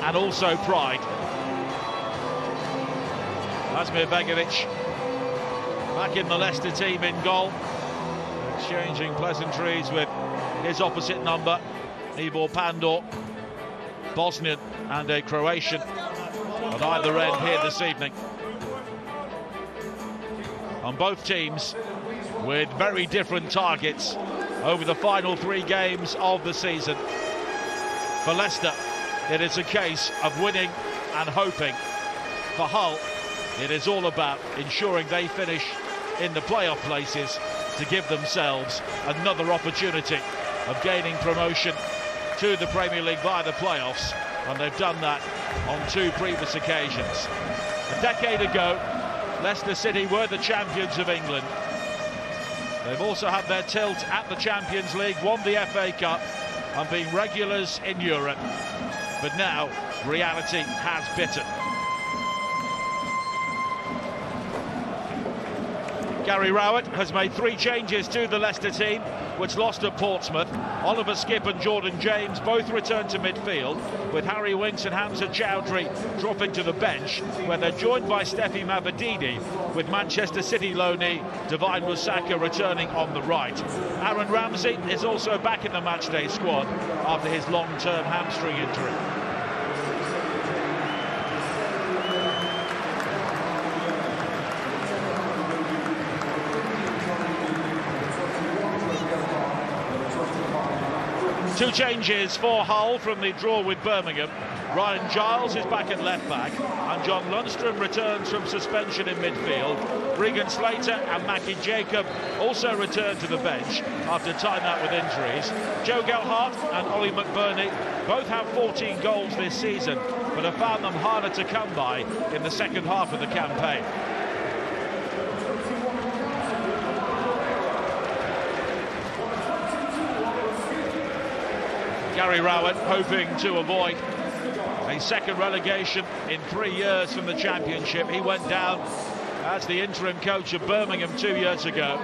and also pride. Begović back in the Leicester team in goal, exchanging pleasantries with his opposite number, Ivor Pandur, Bosnian and a Croatian at either end here this evening. On both teams with very different targets over the final 3 games of the season. For Leicester, it is a case of winning and hoping. For Hull, it is all about ensuring they finish in the playoff places to give themselves another opportunity of gaining promotion to the Premier League via the playoffs, and they've done that on 2 previous occasions. A decade ago, Leicester City were the champions of England. They've also had their tilt at the Champions League, won the FA Cup and been regulars in Europe. But now, reality has bitten. Gary Rowett has made 3 changes to the Leicester team, which lost at Portsmouth. Oliver Skipp and Jordan James both returned to midfield, with Harry Winks and Hamza Choudhury dropping to the bench, where they're joined by Steffi Mavididi, with Manchester City loanee Divine Rusaka returning on the right. Aaron Ramsey is also back in the matchday squad after his long-term hamstring injury. Two changes for Hull from the draw with Birmingham. Ryan Giles is back at left back, and John Lundstram returns from suspension in midfield. Regan Slater and Mackie Jacob also return to the bench after time out with injuries. Joe Gelhardt and Ollie McBurnie both have 14 goals this season, but have found them harder to come by in the second half of the campaign. Gary Rowett hoping to avoid a second relegation in 3 years from the Championship. He went down as the interim coach of Birmingham 2 years ago.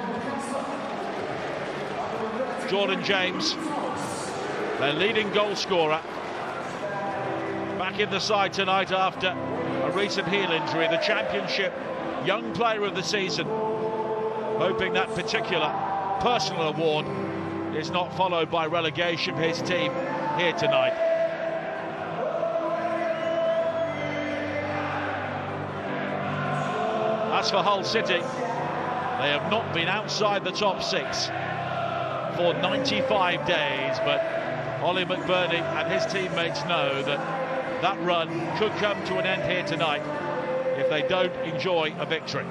Jordan James, their leading goal scorer, back in the side tonight after a recent heel injury. The Championship Young Player of the Season, hoping that particular personal award is not followed by relegation for his team here tonight. As for Hull City, they have not been outside the top 6 for 95 days, but Ollie McBurnie and his teammates know that that run could come to an end here tonight if they don't enjoy a victory.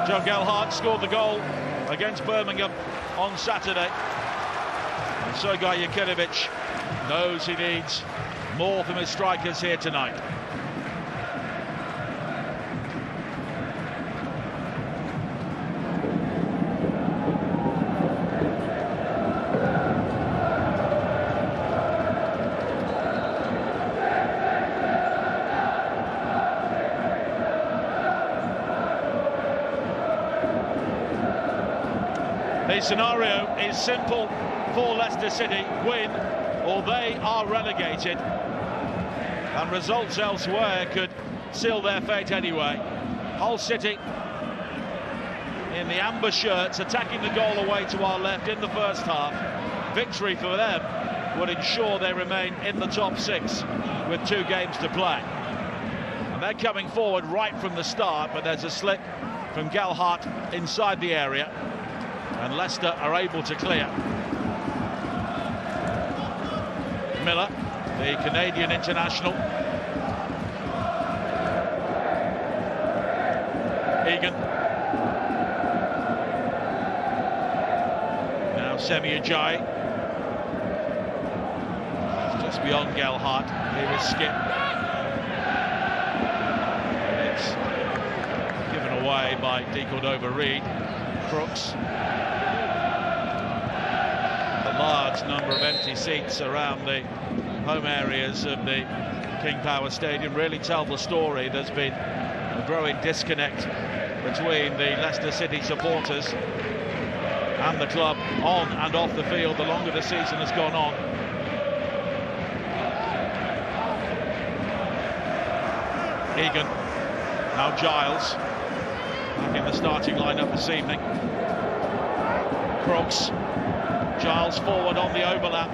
Joe Gelhardt scored the goal against Birmingham on Saturday. And Sergej Jakirović knows he needs more from his strikers here tonight. The scenario is simple for Leicester City: win or they are relegated, and results elsewhere could seal their fate anyway. Hull City in the amber shirts, attacking the goal away to our left in the first half. Victory for them would ensure they remain in the top 6 with 2 games to play. And they're coming forward right from the start, but there's a slip from Gelhardt inside the area, and Leicester are able to clear. Millar, the Canadian international. Egan. Now Ajayi. Just beyond Gelhardt. Here is Skipp. It's given away by Cordova-Reid. Crooks. Large number of empty seats around the home areas of the King Power Stadium really tell the story. There's been a growing disconnect between the Leicester City supporters and the club on and off the field the longer the season has gone on. Egan, now Giles, back in the starting lineup this evening. Crooks, Giles forward on the overlap.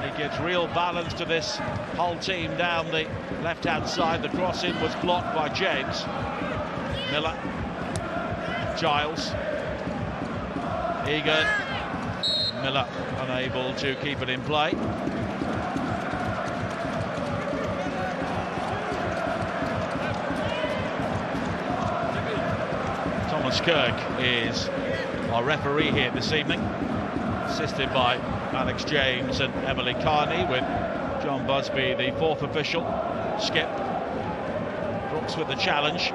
He gives real balance to this whole team down the left-hand side. The cross-in was blocked by James. Millar, Giles, Egan, Millar unable to keep it in play. Thomas Kirk is our referee here this evening, assisted by Alex James and Emily Carney, with John Busby the fourth official. Skipp, Crooks with the challenge.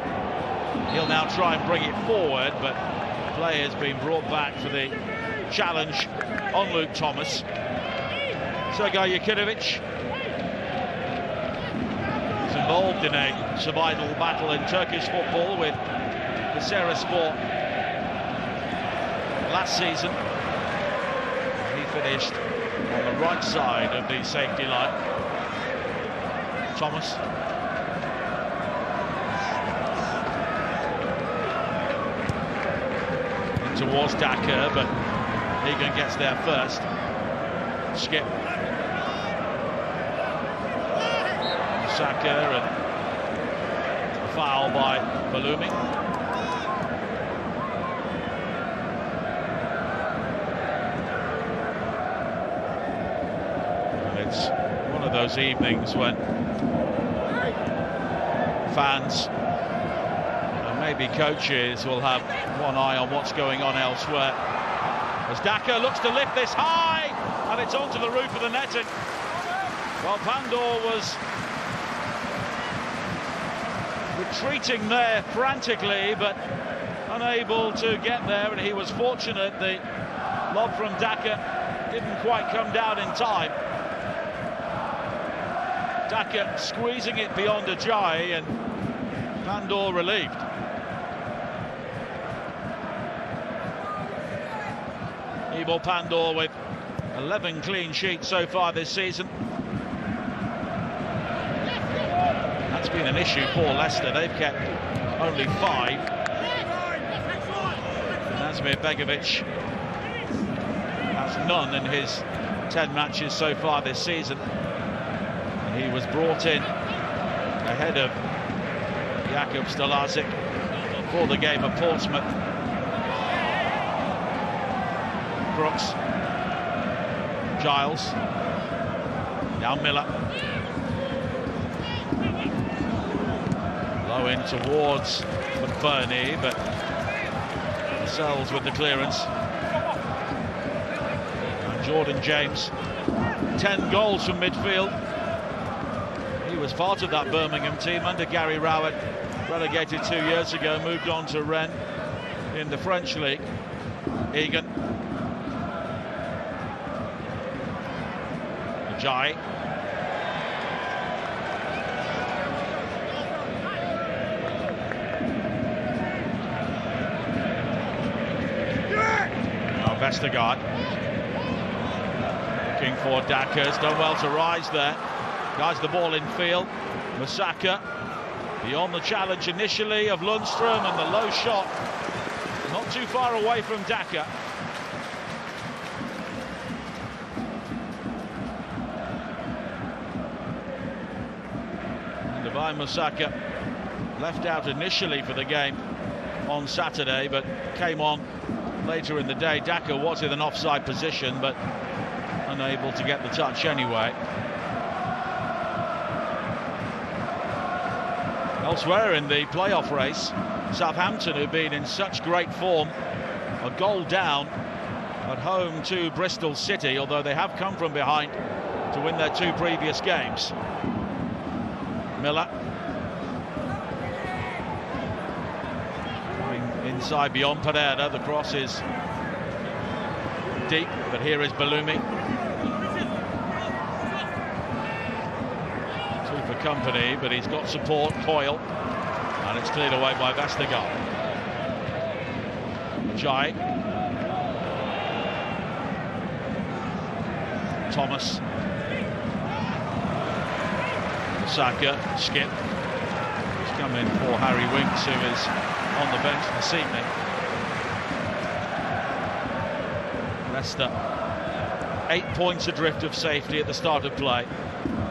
He'll now try and bring it forward, but play has been brought back for the challenge on Luke Thomas. Sergej Jakirović is involved in a survival battle in Turkish football with Kayserispor last season. He finished on the right side of the safety line. Thomas. Towards Daka, but Egan gets there first. Skipp. Saka, and a foul by Belloumi. And it's one of those evenings when fans, maybe coaches, will have one eye on what's going on elsewhere. As Daka looks to lift this high, and it's onto the roof of the netting. Well, Pandur was retreating there frantically, but unable to get there, and he was fortunate. The lob from Daka didn't quite come down in time. Daka squeezing it beyond Ajayi, and Pandur relieved. Ivo Pandur with 11 clean sheets so far this season. That's been an issue for Leicester. They've kept only 5. Begović has none in his 10 matches so far this season. And he was brought in ahead of Jakub Stalazic for the game at Portsmouth. Crooks, Giles, now Millar, low in towards McBurnie, but Lascelles with the clearance. And Jordan James, 10 goals from midfield. He was part of that Birmingham team under Gary Rowett, relegated 2 years ago, moved on to Rennes in the French league. Egan, Ajayi, now Vestergaard looking for Daka, has done well to rise there, guides the ball in field. Mukasa beyond the challenge initially of Lundstram, and the low shot not too far away from Daka. Mukasa left out initially for the game on Saturday, but came on later in the day. Daka was in an offside position, but unable to get the touch anyway. Elsewhere in the playoff race, Southampton, who've been in such great form, a goal down at home to Bristol City, although they have come from behind to win their 2 previous games. Millar inside beyond Pereira. The cross is deep, but here is Belloumi. 2 for company, but he's got support. Coyle, and it's cleared away by Vestergaard. Ajayi. Thomas. Saka, Skipp. He's come in for Harry Winks, who is on the bench this evening. Leicester 8 points adrift of safety at the start of play.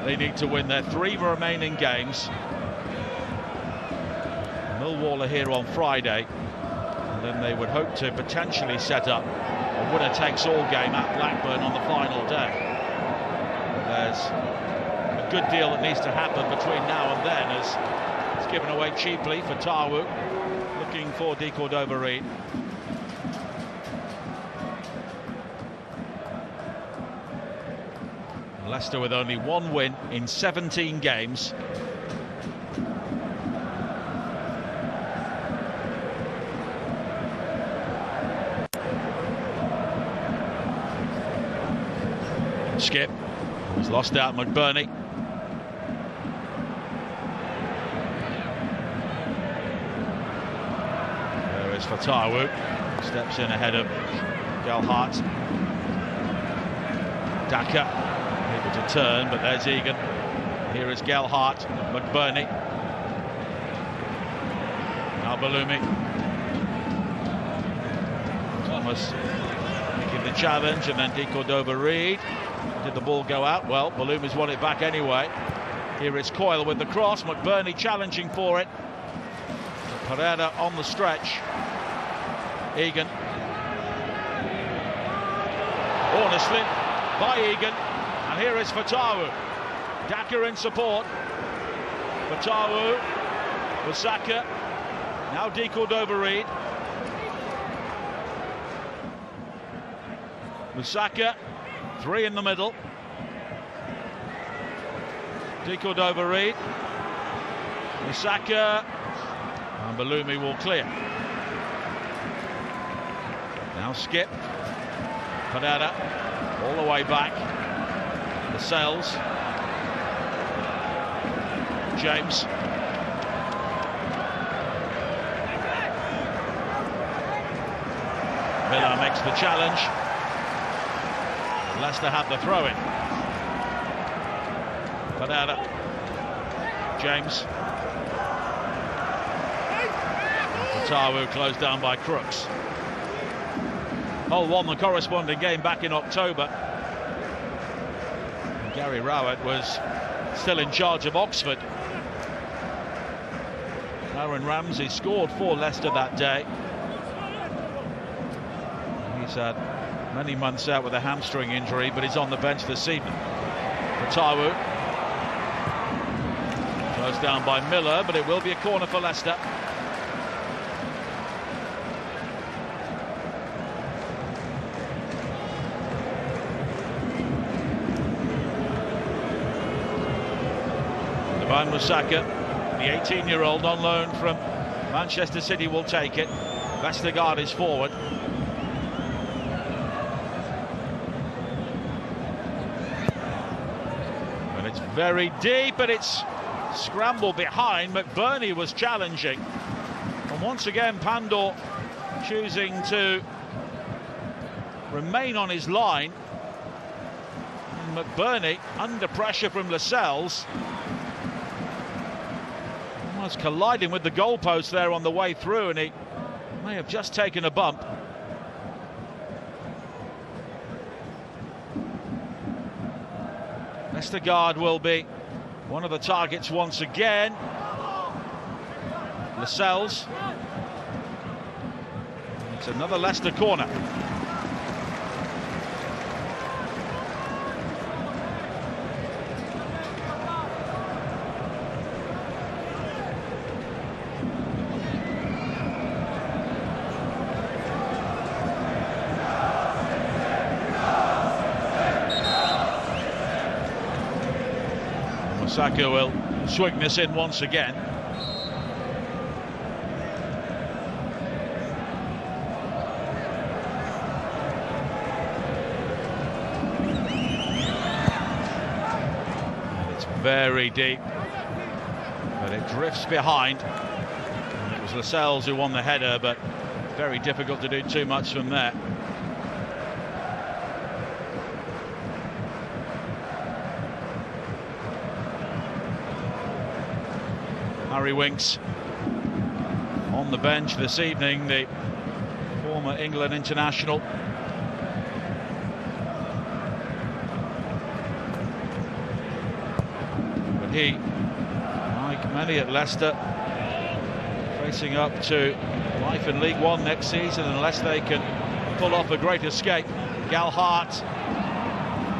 They need to win their 3 remaining games. Millwall are here on Friday, and then they would hope to potentially set up a winner-takes-all game at Blackburn on the final day. There's a good deal that needs to happen between now and then, as it's given away cheaply. Fatawu looking for Cordova-Reid. Leicester with only 1 win in 17 games. Skipp has lost out McBurnie. There is Fatawu, steps in ahead of Gelhardt. Daka able to turn, but there's Egan. Here is Gelhardt, McBurnie. Now Belloumi. Thomas making the challenge, and then Cordova-Reid. Did the ball go out? Well, Belloumi's won it back anyway. Here is Coyle with the cross. McBurnie challenging for it. Pereira on the stretch. Egan. Honestly, by Egan. And here is Fatawu. Daka in support. Fatawu. Saka. Now Cordova-Reid. Mukasa. 3 in the middle. Cordova-Reid. Mukasa. And Belloumi will clear. Now Skipp. Pereira. All the way back. Lascelles. James. Millar makes the challenge. Leicester have the throw-in. Pereira. James. Fatawu closed down by Crooks. Hull won the corresponding game back in October. And Gary Rowett was still in charge of Oxford. Ramsey scored for Leicester that day. He's had many months out with a hamstring injury, but he's on the bench this evening. Fatawu. Closed down by Millar, but it will be a corner for Leicester. Mukasa, the 18-year-old on loan from Manchester City, will take it. Vestergaard is forward. And it's very deep, and it's scrambled behind. McBurnie was challenging. And once again, Pandur choosing to remain on his line. And McBurnie under pressure from Lascelles. Was colliding with the goalpost there on the way through, and he may have just taken a bump. Vestergaard will be one of the targets once again. Lascelles. It's another Leicester corner. Saka will swing this in once again. It's very deep, but it drifts behind. It was Lascelles who won the header, but Very difficult to do too much from there. Harry Winks on the bench this evening, the former England international. But he, like many at Leicester, facing up to life in League One next season unless they can pull off a great escape. Gelhardt,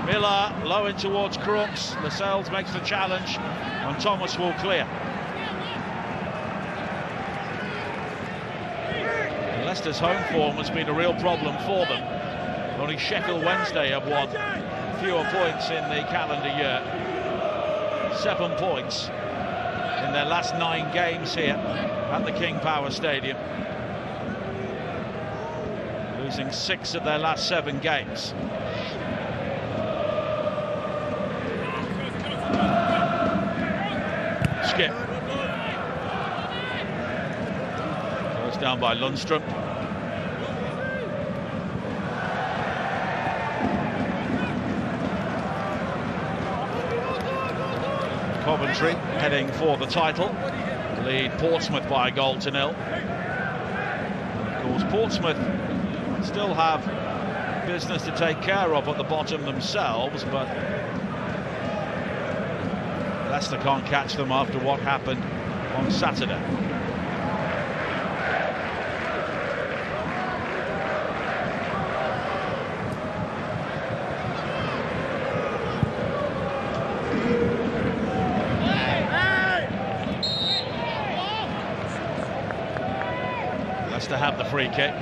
Millar low in towards Crooks. Lascelles makes the challenge and Thomas will clear. Leicester's home form has been a real problem for them. Only Sheffield Wednesday have won fewer points in the calendar year. 7 points in their last 9 games here at the King Power Stadium. Losing 6 of their last 7 games. Skipp. Goes down by Lundstram. Coventry heading for the title, lead Portsmouth by a goal to 0. Of course, Portsmouth still have business to take care of at the bottom themselves, but Leicester can't catch them after what happened on Saturday. To have the free kick.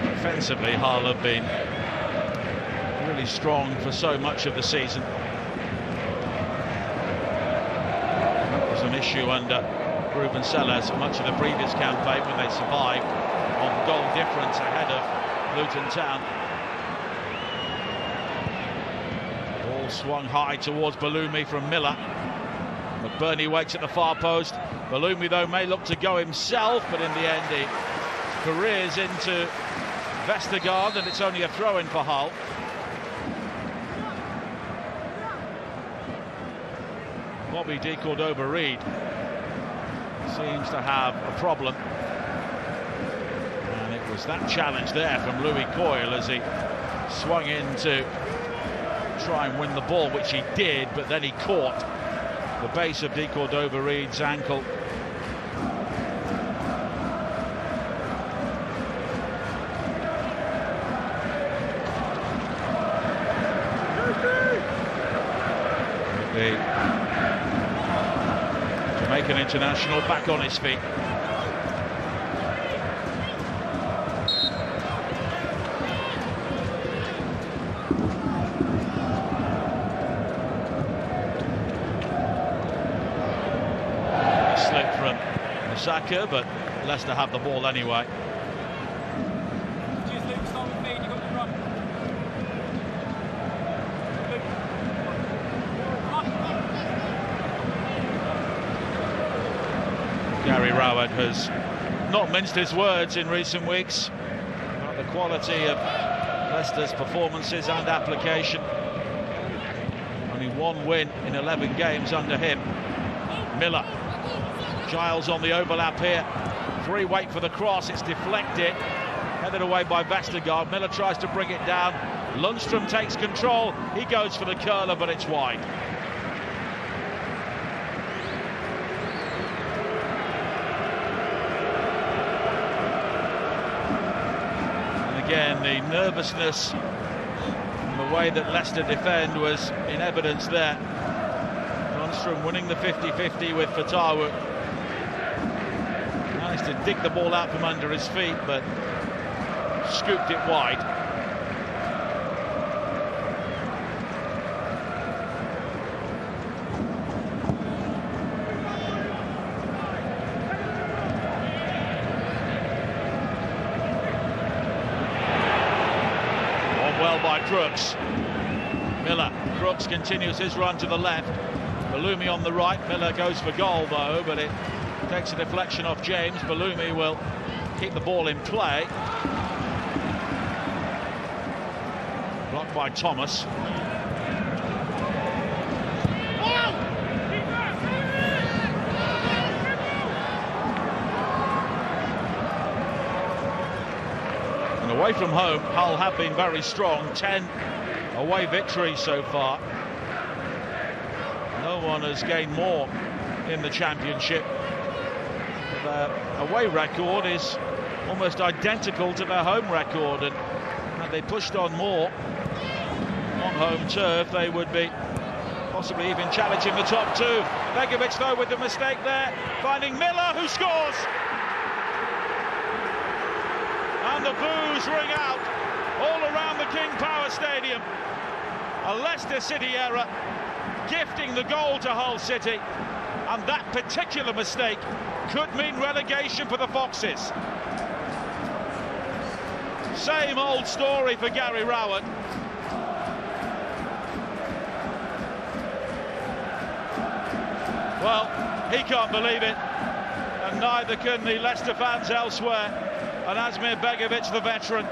Defensively, Hull have been really strong for so much of the season. That was an issue under Ruben Sellers much of the previous campaign when they survived on goal difference ahead of Luton Town. Ball swung high towards Belloumi from Millar. McBurnie waits at the far post. Belloumi, though, may look to go himself, but in the end he careers into Vestergaard, and it's only a throw-in for Hull. Bobby D. Cordova-Reid seems to have a problem. And it was that challenge there from Louis Coyle as he swung in to try and win the ball, which he did, but then he caught the base of D. Cordova-Reid's ankle. The Jamaican international back on his feet. Slip from Mukasa, but Leicester have the ball anyway. Rowett has not minced his words in recent weeks about the quality of Leicester's performances and application. Only 1 win in 11 games under him. Millar. Giles on the overlap here. 3 wait for the cross, it's deflected. Headed away by Vestergaard. Millar tries to bring it down. Lundstram takes control. He goes for the curler, but it's wide. Again, the nervousness and the way that Leicester defend was in evidence there. Lundstram winning the 50-50 with Fatawu. Managed to dig the ball out from under his feet, but scooped it wide. well by Crooks. Millar. Crooks continues his run to the left. Belloumi on the right. Millar goes for goal though, but it takes a deflection off James. Belloumi will keep the ball in play. Blocked by Thomas. And away from home, Hull have been very strong. 10 away victories so far. No one has gained more in the championship. Their away record is almost identical to their home record, and had they pushed on more on home turf, they would be possibly even challenging the top two. Begović though with the mistake there, finding Millar, who scores! And the boos ring out all around the King Power Stadium. A Leicester City error, gifting the goal to Hull City, and that particular mistake could mean relegation for the Foxes. Same old story for Gary Rowett. Well, he can't believe it, and neither can the Leicester fans elsewhere. And Asmir Begović, the veteran,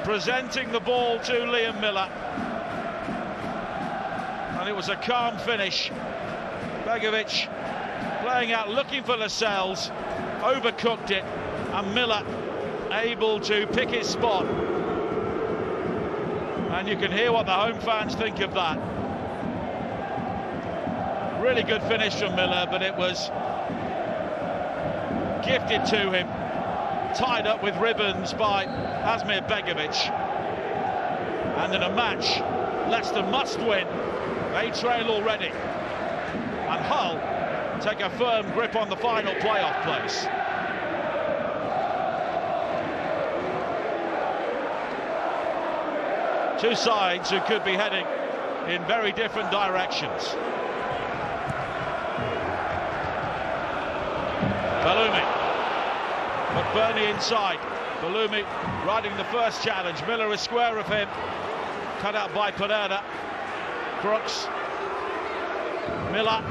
presenting the ball to Liam Millar. And it was a calm finish. Begović playing out, looking for Lascelles, overcooked it, and Millar able to pick his spot. And you can hear what the home fans think of that. Really good finish from Millar, but it was gifted to him, tied up with ribbons by Asmir Begović. And in a match Leicester must win, they trail already, and Hull take a firm grip on the final playoff place. Two sides who could be heading in very different directions. Belloumi. McBurnie inside. Belloumi riding the first challenge. Millar is square of him. Cut out by Pereira. Crooks. Millar.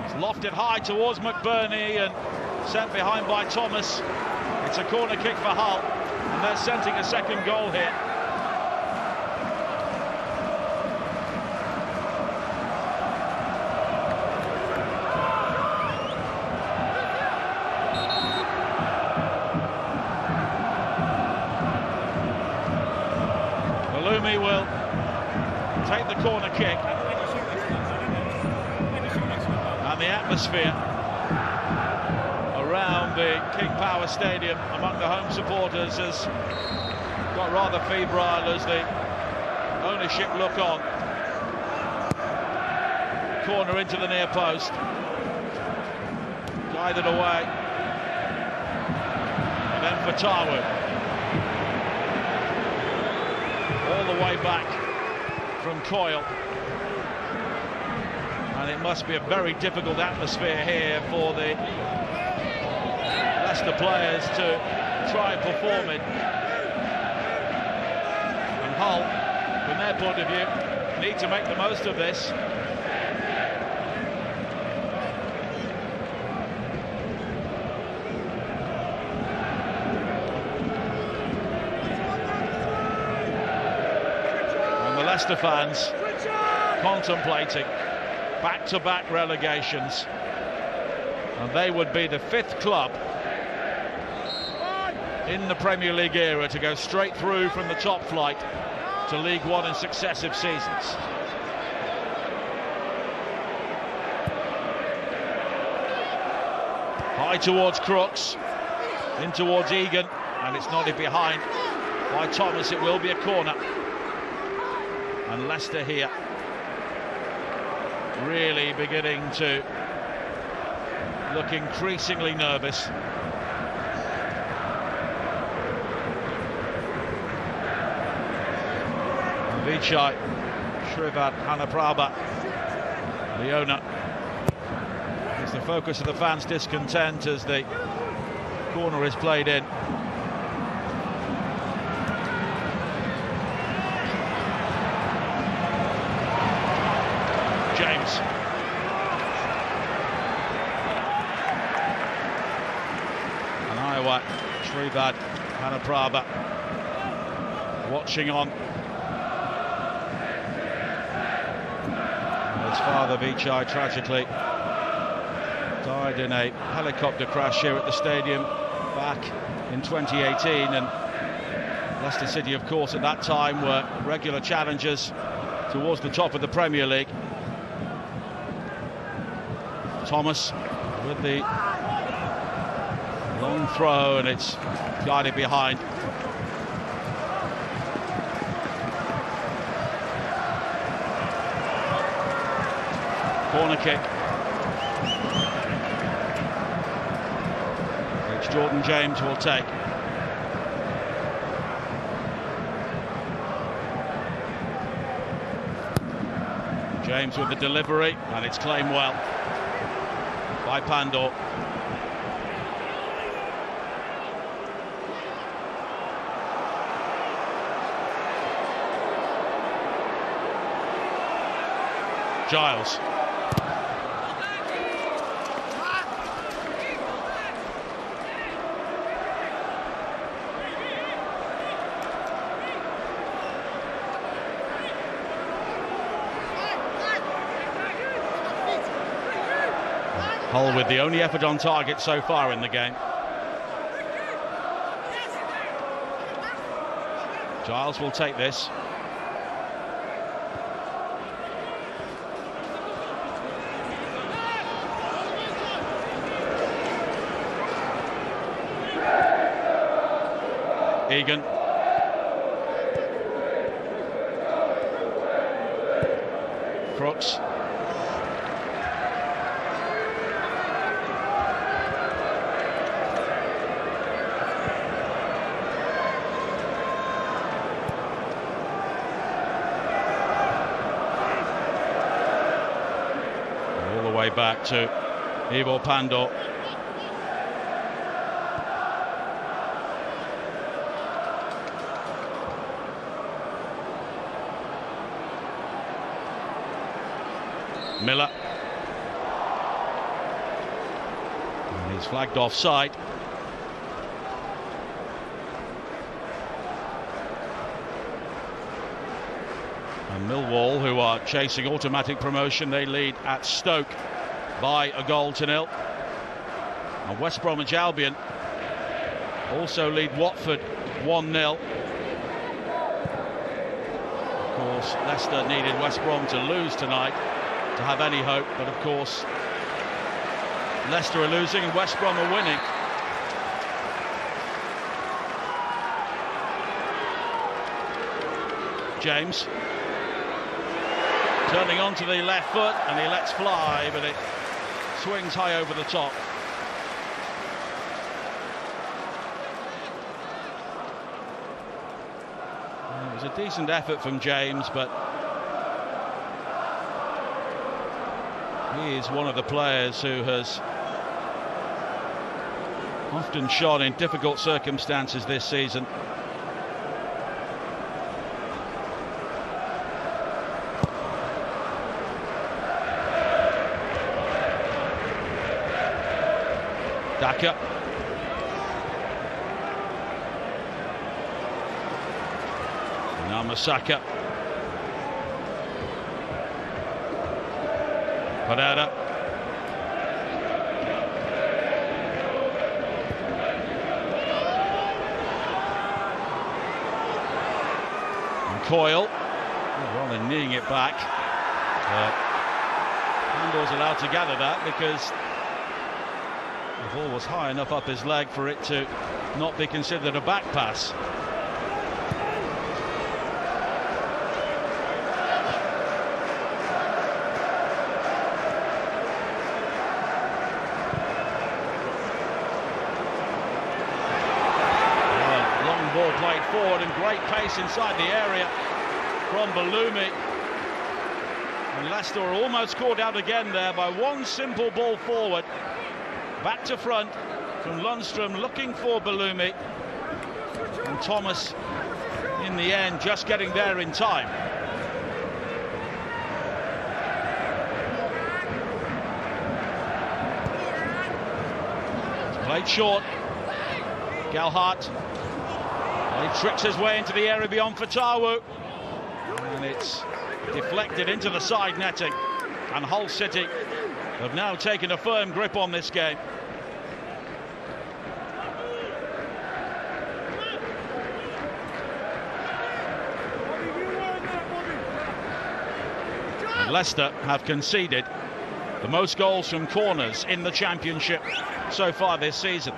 It's lofted high towards McBurnie and sent behind by Thomas. It's a corner kick for Hull, and they're scenting a second goal here. Belloumi will take the corner kick, and the atmosphere around the King Power Stadium among the home supporters has got rather febrile as the ownership look on. Corner into the near post, guided away, and then Fatawu. All the way back from Coyle, and it must be a very difficult atmosphere here for the Leicester players to try and perform in. And Hull, from their point of view, need to make the most of this. Leicester fans contemplating back-to-back relegations, and they would be the 5th club in the Premier League era to go straight through from the top flight to League One in successive seasons. High towards Crooks, in towards Egan, and it's nodded behind by Thomas. It will be a corner. And Leicester here really beginning to look increasingly nervous. Vichai Shrivard Hanaprabha, the owner, is the focus of the fans' discontent as the corner is played in. very bad. Hanapraba watching on. His father, Vichai, tragically died in a helicopter crash here at the stadium back in 2018, and Leicester City, of course, at that time were regular challengers towards the top of the Premier League. Thomas with the long throw, and it's guided behind. Corner kick, which Jordan James will take. James with the delivery, and it's claimed well by Pandur. Giles. Hull with the only effort on target so far in the game. Giles will take this. Egan. Crooks. Back to Ivo Pandur. Millar. And he's flagged offside. And Millwall, who are chasing automatic promotion, they lead at Stoke by a goal to nil. And West Bromwich Albion also lead Watford 1-0. Of course, Leicester needed West Brom to lose tonight to have any hope, but of course Leicester are losing and West Brom are winning. James turning onto the left foot, and he lets fly, but it swings high over the top. It was a decent effort from James, but he is one of the players who has often shone in difficult circumstances this season. Daka. Now Mukasa. Pereira. And Coyle. Rather than kneeing it back. Pandur's allowed to gather that because the ball was high enough up his leg for it to not be considered a back pass. Long ball played forward and great pace inside the area from Belloumi. And Leicester are almost caught out again there by one simple ball forward. Back to front from Lundstram, looking for Belloumi, and Thomas in the end just getting there in time. Played short. Gelhardt. He tricks his way into the area beyond Fatawu. And it's deflected into the side netting. And Hull City have now taken a firm grip on this game. And Leicester have conceded the most goals from corners in the Championship so far this season.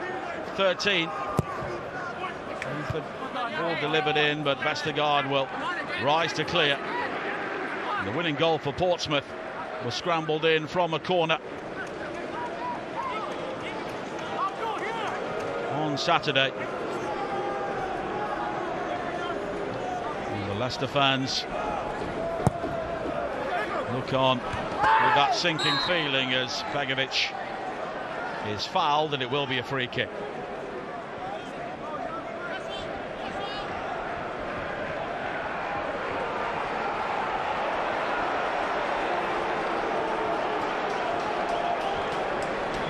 13. The ball delivered in, but Vestergaard will rise to clear. And the winning goal for Portsmouth was scrambled in from a corner on Saturday. And the Leicester fans look on with that sinking feeling as Begović is fouled, and it will be a free kick.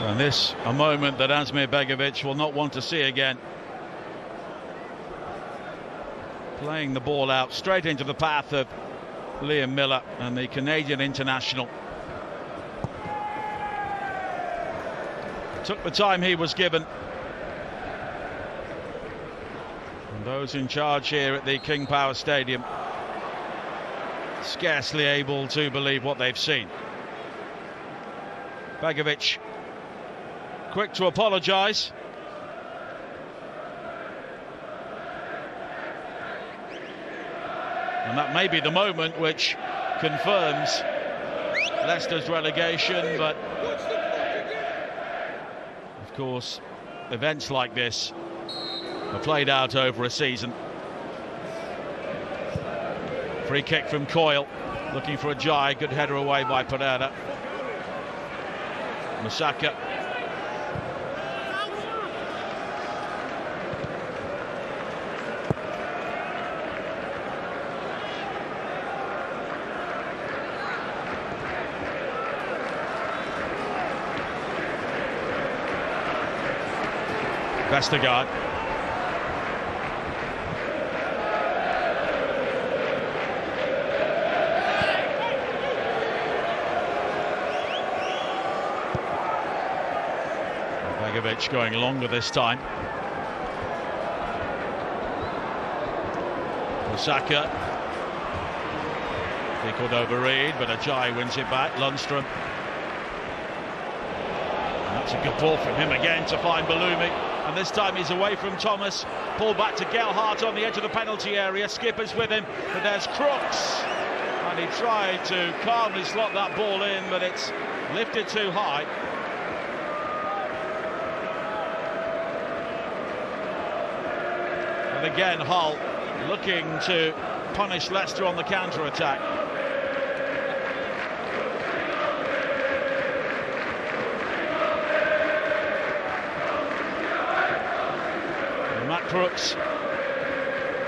And this a moment that Begović will not want to see again. Playing the ball out straight into the path of Millar and the Canadian international. Took the time he was given. And those in charge here at the King Power Stadium scarcely able to believe what they've seen. Begović quick to apologise. And that may be the moment which confirms Leicester's relegation, but of course events like this are played out over a season. Free kick from Coyle, looking for Ajayi, good header away by Pereira. Mukasa. Vestergaard. Begović going longer this time. Mukasa. Cordova-Reid, but Ajayi wins it back. Lundstram. And that's a good ball from him again to find Belloumi. And this time he's away from Thomas. Pull back to Gelhardt on the edge of the penalty area. Skipp is with him, but there's Crooks. And he tried to calmly slot that ball in, but it's lifted too high. And again, Hull looking to punish Leicester on the counter-attack. Crooks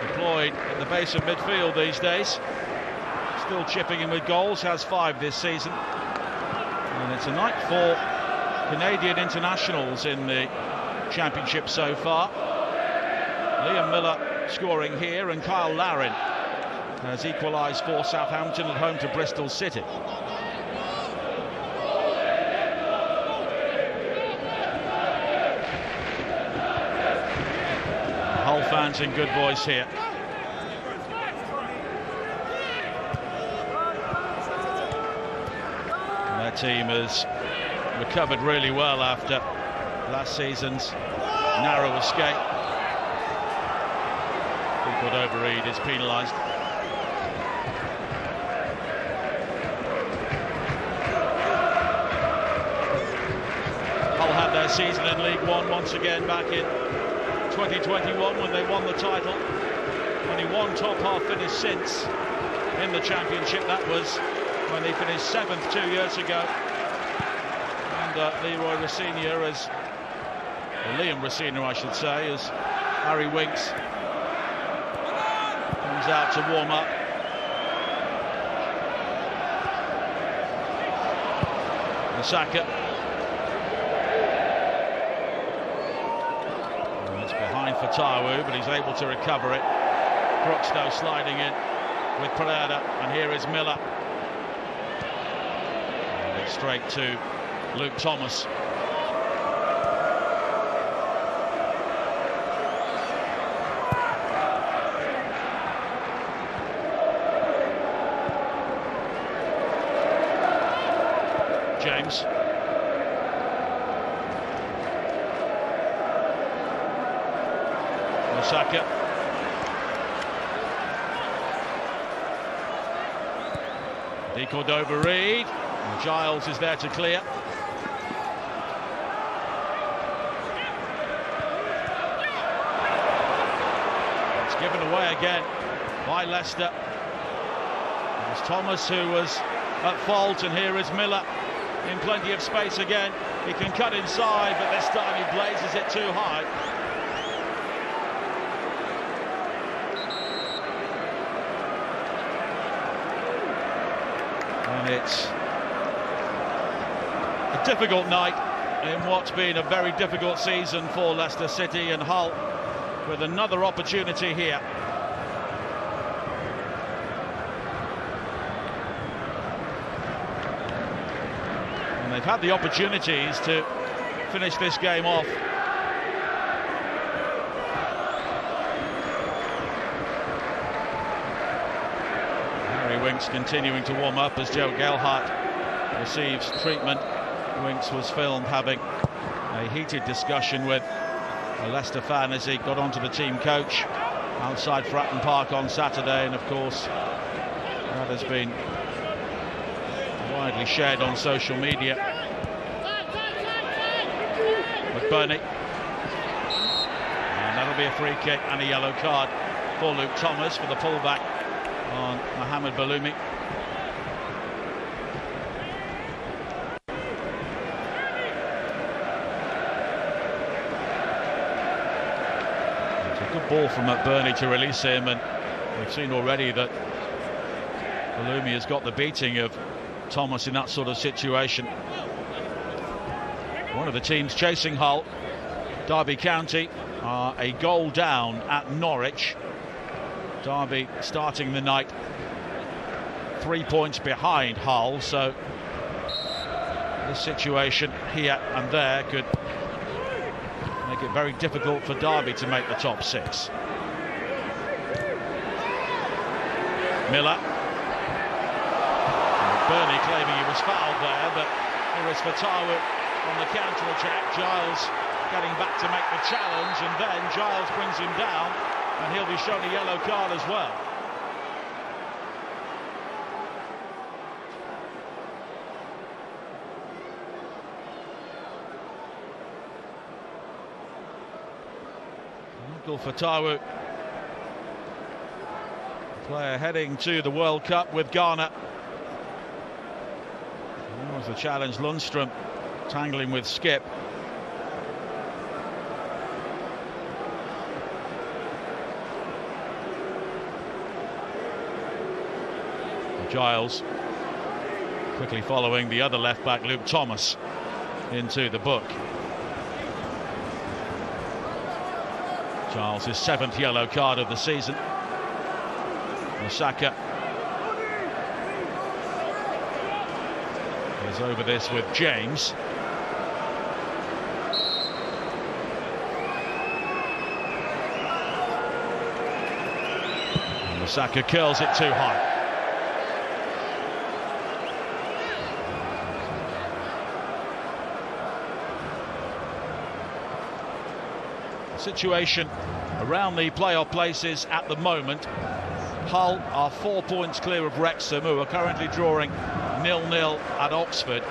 deployed at the base of midfield these days, still chipping in with goals, has 5 this season, and it's a night for Canadian internationals in the Championship so far. Millar scoring here, and Kyle Larin has equalised for Southampton at home to Bristol City. Hull fans in good voice here. And their team has recovered really well after last season's narrow escape. Cordova-Reid is penalised. Hull had their season in League One once again back in 2021 when they won the title. Only one top half finish since in the Championship. That was when they finished 7th 2 years ago. And Liam Rosenior I should say, as Harry Winks comes out to warm up. Mukasa. Fatawu, but he's able to recover it. Crooks though sliding in with Pereira, and here is Millar. And it's straight to Luke Thomas. James. Osaka. The Cordova-Reid. Giles is there to clear. It's given away again by Leicester. It was Thomas who was at fault, and here is Millar in plenty of space again. He can cut inside, but this time he blazes it too high. And it's a difficult night in what's been a very difficult season for Leicester City, and Hull with another opportunity here. And they've had the opportunities to finish this game off. Winks continuing to warm up as Joe Gelhardt receives treatment. Winks was filmed having a heated discussion with a Leicester fan as he got onto the team coach outside Fratton Park on Saturday, and of course that has been widely shared on social media. McBurnie, and that'll be a free kick and a yellow card for Luke Thomas for the pullback on Belloumi. It's a good ball from McBurnie to release him, and we've seen already that Belloumi has got the beating of Thomas in that sort of situation. One of the teams chasing Hull, Derby County, are a goal down at Norwich. Derby starting the night 3 points behind Hull, so this situation here and there could make it very difficult for Derby to make the top six. Millar. McBurnie claiming he was fouled there, but here is Fatawu on the counter-attack. Giles getting back to make the challenge, and then Giles brings him down, and he'll be shown a yellow card as well. Michael Fatawu, player heading to the World Cup with Ghana. That was the challenge. Lundstram tangling with Skipp. Giles quickly following the other left back, Luke Thomas, into the book. Giles' 7th yellow card of the season. Osaka is over this with James. And Osaka curls it too high. Situation around the playoff places at the moment. Hull are 4 points clear of Wrexham, who are currently drawing 0-0 at Oxford,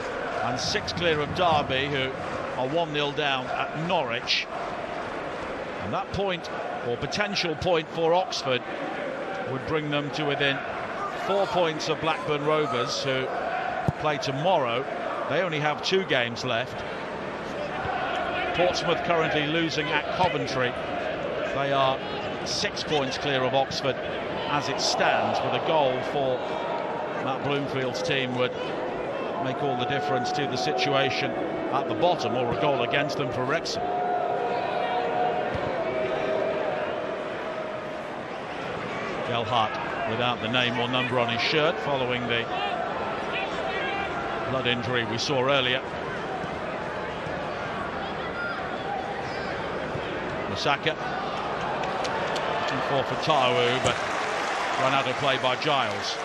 and 6 clear of Derby, who are 1-0 down at Norwich. And that point, or potential point, for Oxford would bring them to within 4 points of Blackburn Rovers, who play tomorrow. They only have 2 games left. Portsmouth currently losing at Coventry. They are 6 points clear of Oxford as it stands, with a goal for Matt Bloomfield's team would make all the difference to the situation at the bottom, or a goal against them for Wrexham. Gelhardt without the name or number on his shirt following the blood injury we saw earlier. Mukasa for Fatawu, but run out of play by Giles.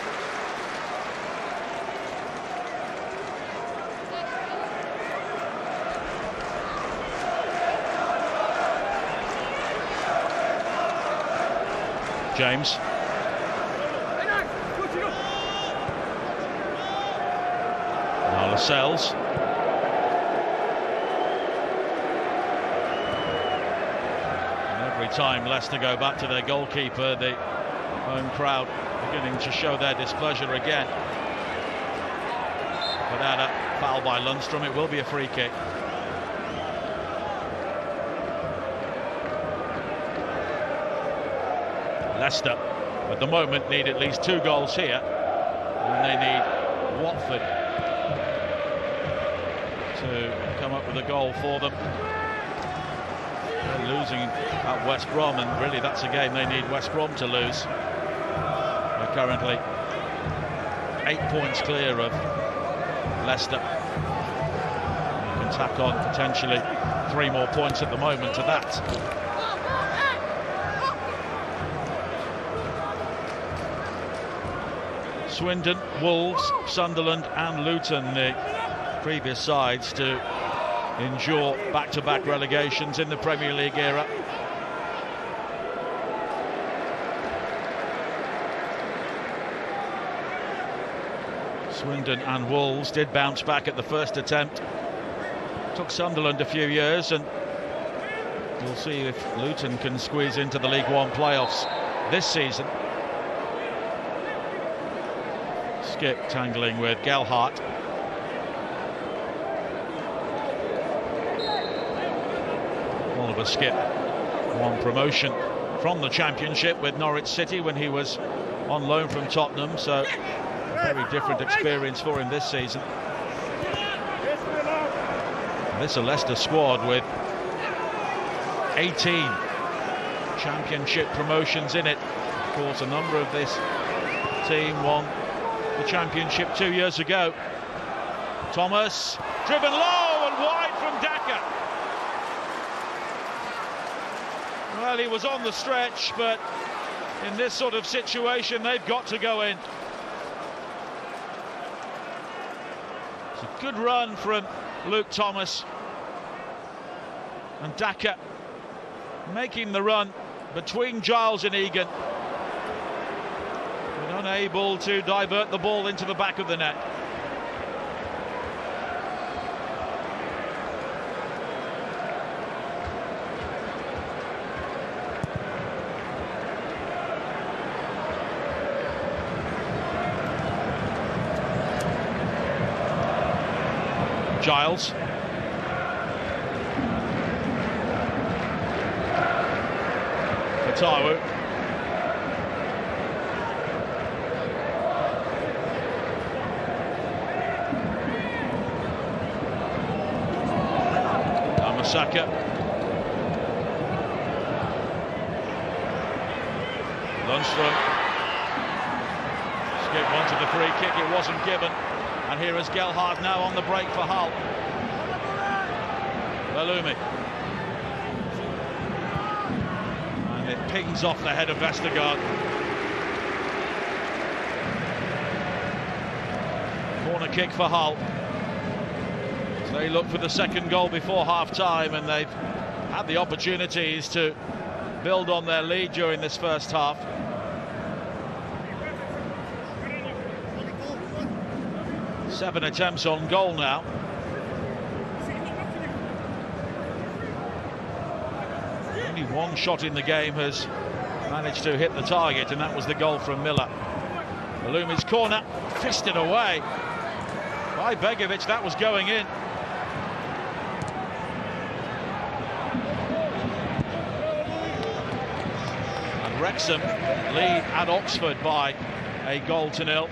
James. Now Lascelles. And every time Leicester go back to their goalkeeper, the home crowd beginning to show their displeasure again. Without a foul by Lundstram, it will be a free kick. Leicester at the moment need at least 2 goals here, and they need Watford to come up with a goal for them. They're losing at West Brom, and really that's a game they need West Brom to lose. They're currently 8 points clear of Leicester. You can tack on potentially 3 more points at the moment to that. Swindon, Wolves, Sunderland and Luton, the previous sides to endure back-to-back relegations in the Premier League era. Swindon and Wolves did bounce back at the first attempt. Took Sunderland a few years, and we'll see if Luton can squeeze into the League One playoffs this season. Skipp tangling with Gelhardt. Oliver Skipp won promotion from the Championship with Norwich City when he was on loan from Tottenham, so a very different experience for him this season. This is a Leicester squad with 18 Championship promotions in it. Of course, a number of this team won the Championship 2 years ago. Thomas driven low and wide from Daka. Well, he was on the stretch, but in this sort of situation they've got to go in. It's a good run from Luke Thomas, and Daka making the run between Giles and Egan, unable to divert the ball into the back of the net. Giles. Fatawu. Mukasa. Lundstram. Skipp wanted the free kick, it wasn't given. And here is Gelhardt now on the break for Hull. Belloumi. And it pings off the head of Vestergaard. Corner kick for Hull. They look for the second goal before half-time, and they've had the opportunities to build on their lead during this first half. Seven attempts on goal now. Only one shot in the game has managed to hit the target, and that was the goal from Millar. Belloumi's corner, fisted away by Begović. That was going in. And Wrexham lead at Oxford by a 1-0.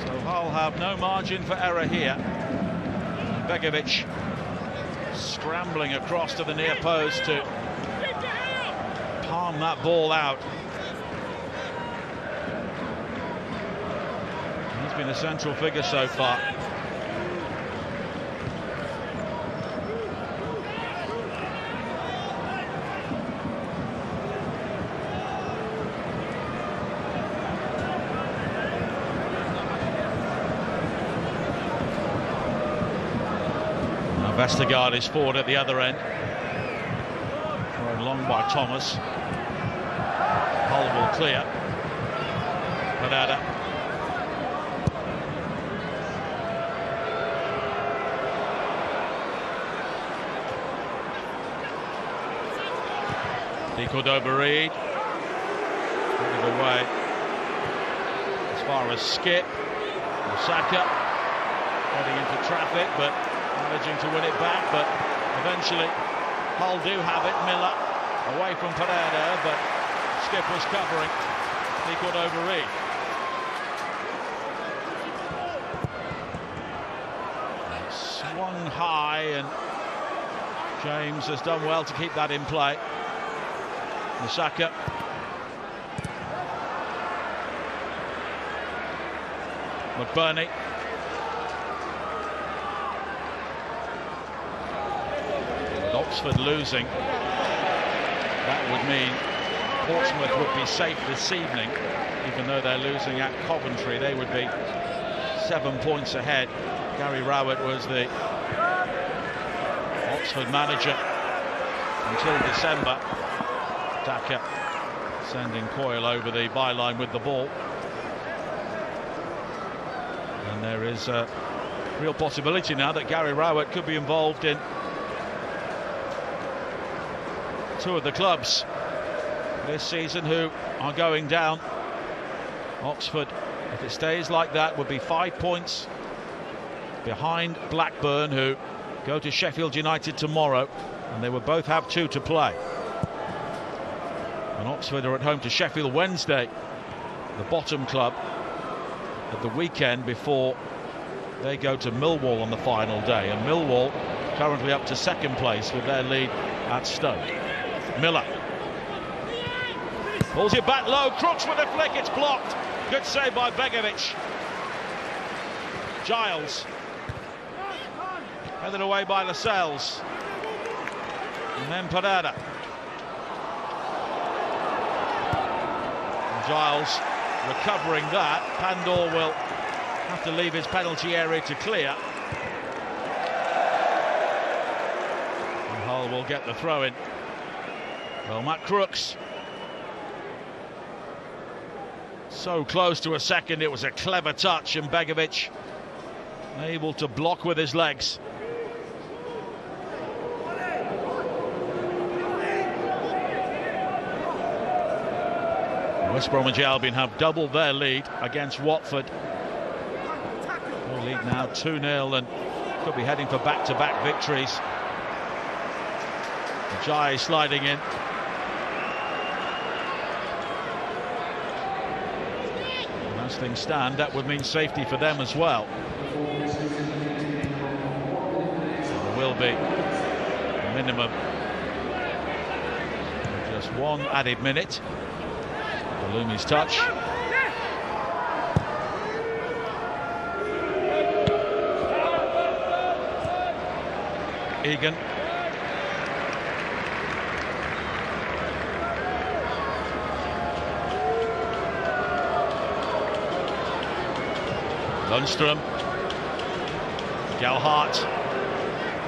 So Hull have no margin for error here. Begović scrambling across to the near post to palm that ball out. He's been a central figure so far. Vestergaard is forward at the other end. Thrown long by Thomas. Hull will clear. Pereira. Cordova-Reid. Put it away. As far as Skipp. Saka. Heading into traffic, but managing to win it back, but eventually Hull do have it. Millar away from Pereira, but Skipp was covering. Cordova-Reid. Swung high, and James has done well to keep that in play. Mukasa. McBurnie. Oxford losing, that would mean Portsmouth would be safe this evening. Even though they're losing at Coventry, they would be 7 points ahead. Gary Rowett was the Oxford manager until December. Daka sending Coyle over the byline with the ball, and there is a real possibility now that Gary Rowett could be involved in two of the clubs this season who are going down. Oxford, if it stays like that, would be 5 points behind Blackburn, who go to Sheffield United tomorrow, and they will both have 2 to play. And Oxford are at home to Sheffield Wednesday, the bottom club, at the weekend before they go to Millwall on the final day. And Millwall currently up to second place with their lead at Stoke. Millar pulls it back low. Crooks with a flick. It's blocked. Good save by Begović. Giles headed away by Lascelles, and then Pereira. And Giles recovering that. Pandur will have to leave his penalty area to clear, and Hull will get the throw in. Well, Matt Crooks, so close to a second. It was a clever touch, and Begović able to block with his legs. West Bromwich Albion have doubled their lead against Watford. Their lead now 2-0, and could be heading for back-to-back victories. Ajayi sliding in. And as things stand, that would mean safety for them as well. There will be a minimum of just 1 added minute. Belloumi's touch. Egan. Lundstram. Gelhardt.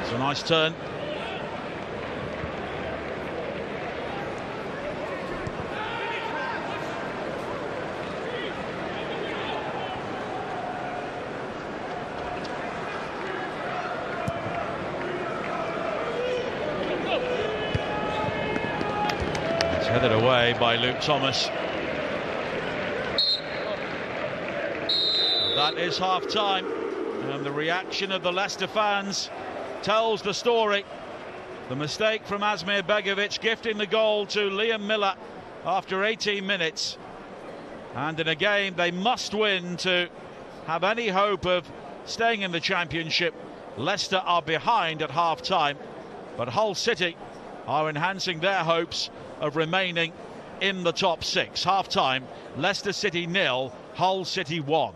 It's a nice turn. It's headed away by Luke Thomas. That is half-time, and the reaction of the Leicester fans tells the story. The mistake from Asmir Begović, gifting the goal to Liam Millar after 18 minutes. And in a game they must win to have any hope of staying in the Championship. Leicester are behind at half-time, but Hull City are enhancing their hopes of remaining in the top 6. Half-time, Leicester City 0, Hull City 1.